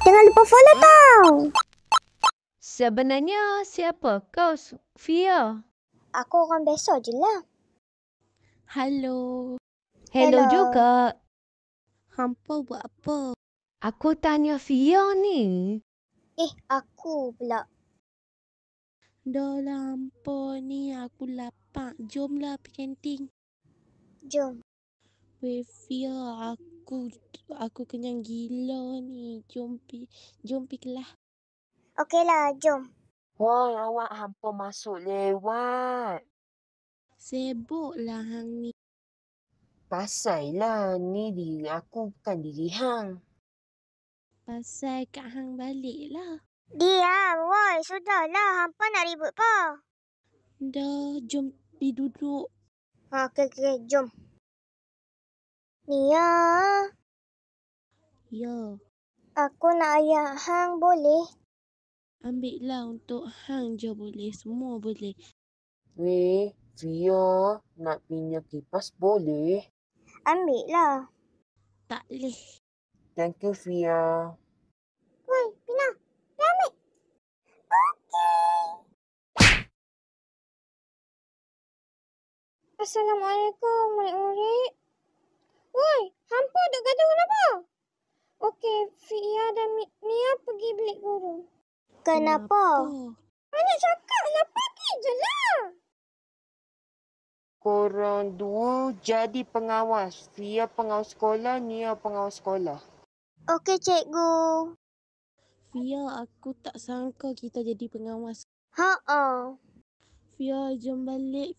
Jangan lupa follow tau. Sebenarnya siapa kau, Fia? Aku orang biasa je lah. Hello. Hello. Hello juga. Hampa buat apa? Aku tanya Fia ni. Aku pula. Dah lah hampa ni aku lapar. Jomlah pergi kantin. Jom. Weh Fia, aku kenyang gila ni. Jom pi kelas. Okeylah, jom. Woi, awak hampa masuk lewat. Sibuk lah hang ni. Pasal lah ni diri aku bukan diri hang. Pasal Kak Hang balik lah. Diam, woi. Sudahlah. Hampa nak ribut apa? Dah, jom pi duduk. Okey. Jom. Nia, Ya, aku nak ayah hang boleh? ambil lah untuk hang je boleh. Semua boleh. Weh, Fia nak pinjam kipas boleh? Ambil lah. Tak boleh. Thank you, Fia. Woi, Pina. Dah ambil. Okey. Assalamualaikum, murid-murid. Woi, hampa duk gaduh kenapa? Okey, Fia dan Nia pergi bilik guru. Kenapa? Anak cakap lah, pergi je lah. Korang dua jadi pengawas. Fia pengawas sekolah, Nia pengawas sekolah. Okey, cikgu. Fia, aku tak sangka kita jadi pengawas. Ha. Fia, jom balik.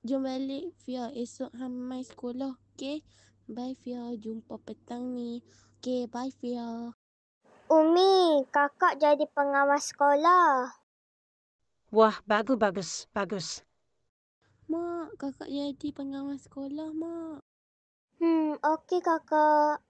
Jom balik, Fia. Esok hang mai sekolah, okey? Bye, Fia. Jumpa petang ni. Okey, bye, Fia. Umi, kakak jadi pengawas sekolah. Wah, bagus. Mak, kakak jadi pengawas sekolah, Mak. Okey kakak.